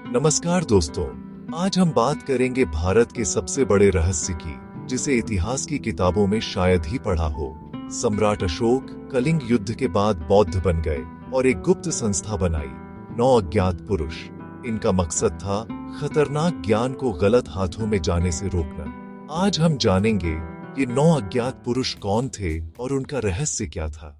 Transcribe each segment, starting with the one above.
नमस्कार दोस्तों, आज हम बात करेंगे भारत के सबसे बड़े रहस्य की, जिसे इतिहास की किताबों में शायद ही पढ़ा हो। सम्राट अशोक कलिंग युद्ध के बाद बौद्ध बन गए और एक गुप्त संस्था बनाई, 9 अज्ञात पुरुष। इनका मकसद था खतरनाक ज्ञान को गलत हाथों में जाने से रोकना। आज हम जानेंगे ये 9 अज्ञात पुरुष कौन थे और उनका रहस्य क्या था।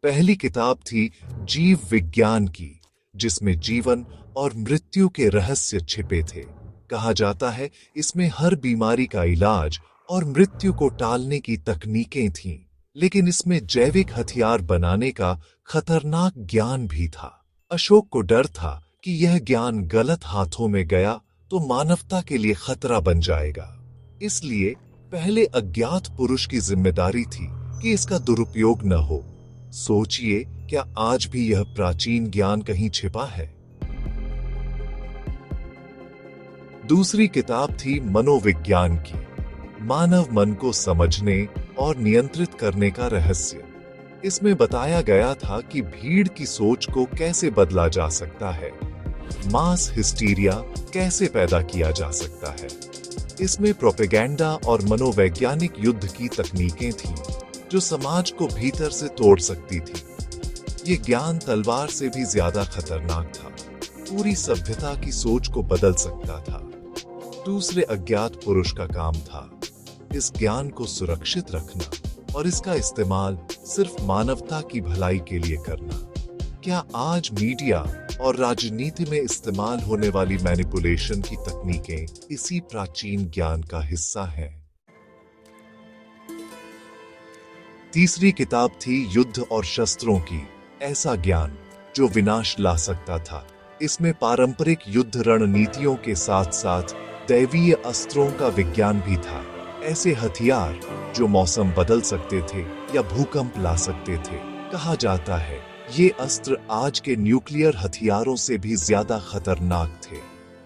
पहली किताब थी जीव विज्ञान की, जिसमें जीवन और मृत्यु के रहस्य छिपे थे। कहा जाता है इसमें हर बीमारी का इलाज और मृत्यु को टालने की तकनीकें थीं, लेकिन इसमें जैविक हथियार बनाने का खतरनाक ज्ञान भी था। अशोक को डर था कि यह ज्ञान गलत हाथों में गया तो मानवता के लिए खतरा बन जाएगा। इसलिए पहले अज्ञात पुरुष की जिम्मेदारी थी कि इसका दुरुपयोग न हो। सोचिए, क्या आज भी यह प्राचीन ज्ञान कहीं छिपा है? दूसरी किताब थी मनोविज्ञान की, मानव मन को समझने और नियंत्रित करने का रहस्य। इसमें बताया गया था कि भीड़ की सोच को कैसे बदला जा सकता है, मास हिस्टीरिया कैसे पैदा किया जा सकता है। इसमें प्रोपेगेंडा और मनोवैज्ञानिक युद्ध की तकनीकें थीं, जो समाज को भीतर से तोड़ सकती थी। ये ज्ञान तलवार से भी ज्यादा खतरनाक था, पूरी सभ्यता की सोच को बदल सकता था। दूसरे अज्ञात पुरुष का काम था इस ज्ञान को सुरक्षित रखना और इसका इस्तेमाल सिर्फ मानवता की भलाई के लिए करना। क्या आज मीडिया और राजनीति में इस्तेमाल होने वाली मैनिपुलेशन की तकनीकें इसी प्राचीन ज्ञान का हिस्सा हैं? तीसरी किताब थी युद्ध और शस्त्रों की, ऐसा ज्ञान जो विनाश ला सकता था। इसमें पारंपरिक युद्ध रणनीतियों के साथ साथ दैवीय अस्त्रों का विज्ञान भी था। ऐसे हथियार जो मौसम बदल सकते थे या भूकंप ला सकते थे। कहा जाता है ये अस्त्र आज के न्यूक्लियर हथियारों से भी ज्यादा खतरनाक थे।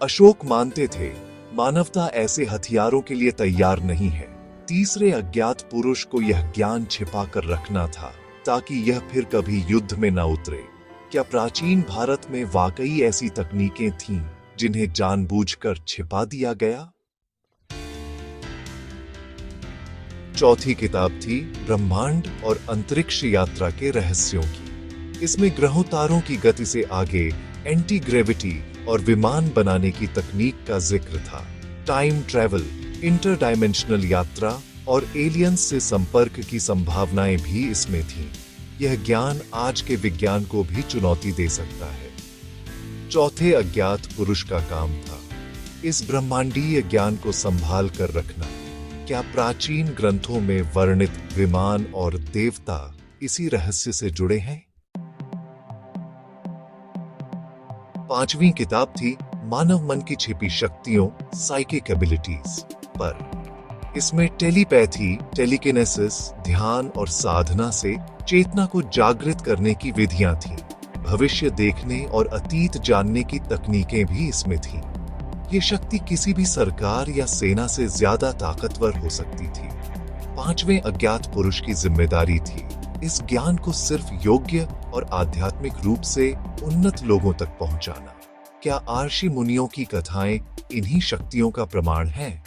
अशोक मानते थे मानवता ऐसे हथियारों के लिए तैयार नहीं है। तीसरे अज्ञात पुरुष को यह ज्ञान छिपाकर रखना था ताकि यह फिर कभी युद्ध में न उतरे। क्या प्राचीन भारत में वाकई ऐसी तकनीकें थीं जिन्हें जानबूझकर छिपा दिया गया? चौथी किताब थी ब्रह्मांड और अंतरिक्ष यात्रा के रहस्यों की। इसमें ग्रहों तारों की गति से आगे एंटी ग्रेविटी और विमान बनाने की तकनीक का जिक्र था। टाइम ट्रैवल, इंटरडायमेंशनल यात्रा और एलियंस से संपर्क की संभावनाएं भी इसमें थीं। यह ज्ञान आज के विज्ञान को भी चुनौती दे सकता है। चौथे अज्ञात पुरुष का काम था इस ब्रह्मांडीय ज्ञान को संभाल कर रखना। क्या प्राचीन ग्रंथों में वर्णित विमान और देवता इसी रहस्य से जुड़े हैं? पांचवी किताब थी मानव मन की छिपी शक्तियों, साइकिक एबिलिटीज पर। इसमें टेलीपैथी, टेलीकिनेसिस, ध्यान और साधना से चेतना को जागृत करने की विधियां थीं। भविष्य देखने और अतीत जानने की तकनीकें भी इसमें थीं। ये शक्ति किसी भी सरकार या सेना से ज्यादा ताकतवर हो सकती थी। पांचवें अज्ञात पुरुष की जिम्मेदारी थी इस ज्ञान को सिर्फ योग्य और आध्यात्मिक रूप से उन्नत लोगों तक पहुंचाना। क्या आर्षि मुनियों की कथाएं इन्हीं शक्तियों का प्रमाण हैं?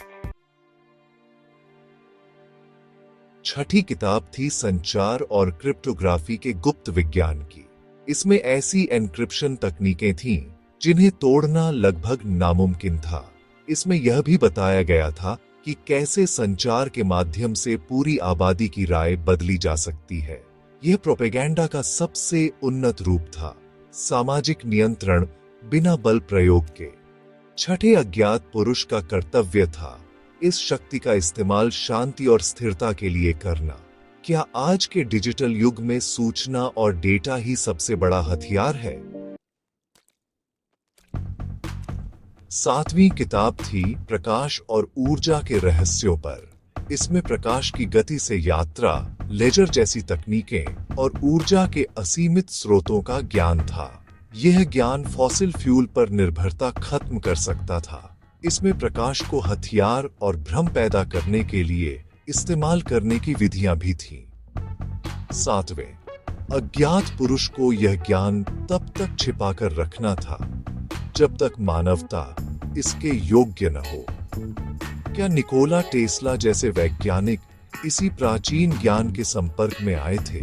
छठी किताब थी संचार और क्रिप्टोग्राफी के गुप्त विज्ञान की। इसमें ऐसी एन्क्रिप्शन तकनीकें थीं जिन्हें तोड़ना लगभग नामुमकिन था। इसमें यह भी बताया गया था कि कैसे संचार के माध्यम से पूरी आबादी की राय बदली जा सकती है। यह प्रोपेगेंडा का सबसे उन्नत रूप था, सामाजिक नियंत्रण बिना बल प्रयोग के। छठे अज्ञात पुरुष का कर्तव्य था इस शक्ति का इस्तेमाल शांति और स्थिरता के लिए करना। क्या आज के डिजिटल युग में सूचना और डेटा ही सबसे बड़ा हथियार है? सातवीं किताब थी प्रकाश और ऊर्जा के रहस्यों पर। इसमें प्रकाश की गति से यात्रा, लेजर जैसी तकनीकें और ऊर्जा के असीमित स्रोतों का ज्ञान था। यह ज्ञान फॉसिल फ्यूल पर निर्भरता खत्म कर सकता था। इसमें प्रकाश को हथियार और भ्रम पैदा करने के लिए इस्तेमाल करने की विधियां भी थीं। सातवें अज्ञात पुरुष को यह ज्ञान तब तक छिपाकर रखना था जब तक मानवता इसके योग्य न हो। क्या निकोला टेस्ला जैसे वैज्ञानिक इसी प्राचीन ज्ञान के संपर्क में आए थे?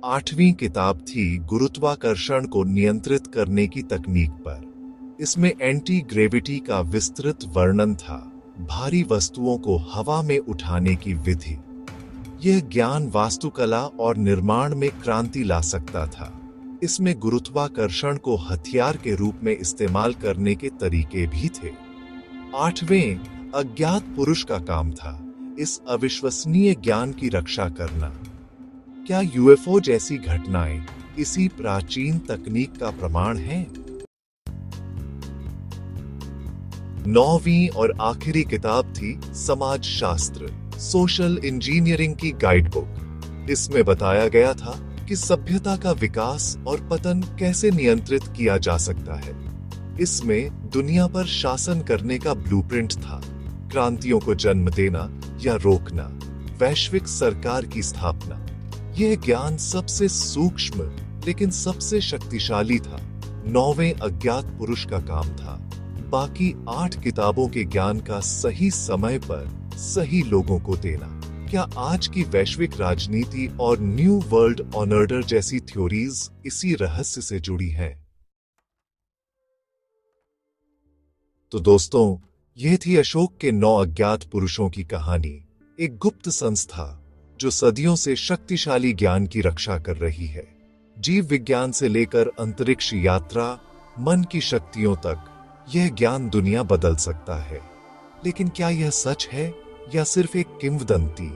8वीं किताब थी गुरुत्वाकर्षण को नियंत्रित करने की तकनीक पर। इसमें एंटी ग्रेविटी का विस्तृत वर्णन था, भारी वस्तुओं को हवा में उठाने की विधि। यह ज्ञान वास्तुकला और निर्माण में क्रांति ला सकता था। इसमें गुरुत्वाकर्षण को हथियार के रूप में इस्तेमाल करने के तरीके भी थे। 8वें अज्ञात पुरुष का काम था इस अविश्वसनीय ज्ञान की रक्षा करना। क्या यूएफओ जैसी घटनाएं इसी प्राचीन तकनीक का प्रमाण हैं? 9वीं और आखिरी किताब थी समाजशास्त्र, सोशल इंजीनियरिंग की गाइडबुक। इसमें बताया गया था कि सभ्यता का विकास और पतन कैसे नियंत्रित किया जा सकता है। इसमें दुनिया पर शासन करने का ब्लूप्रिंट था, क्रांतियों को जन्म देना या रोकना, वैश्विक सरकार की स्थापना। यह ज्ञान सबसे सूक्ष्म लेकिन सबसे शक्तिशाली था। 9वें अज्ञात पुरुष का काम था बाकी 8 किताबों के ज्ञान का सही समय पर सही लोगों को देना। क्या आज की वैश्विक राजनीति और न्यू वर्ल्ड ऑर्डर जैसी थ्योरीज इसी रहस्य से जुड़ी हैं? तो दोस्तों, यह थी अशोक के 9 अज्ञात पुरुषों की कहानी। एक गुप्त संस्था जो सदियों से शक्तिशाली ज्ञान की रक्षा कर रही है। जीव विज्ञान से लेकर अंतरिक्ष यात्रा, मन की शक्तियों तक, यह ज्ञान दुनिया बदल सकता है। लेकिन क्या यह सच है या सिर्फ एक किंवदंती?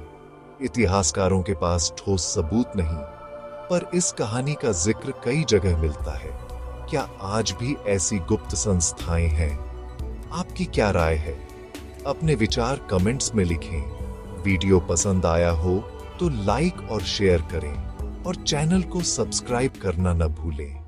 इतिहासकारों के पास ठोस सबूत नहीं, पर इस कहानी का जिक्र कई जगह मिलता है। क्या आज भी ऐसी गुप्त संस्थाएं हैं? आपकी क्या राय है? अपने विचार कमेंट्स में लिखें। वीडियो पसंद आया हो तो लाइक और शेयर करें और चैनल को सब्सक्राइब करना न भूलें।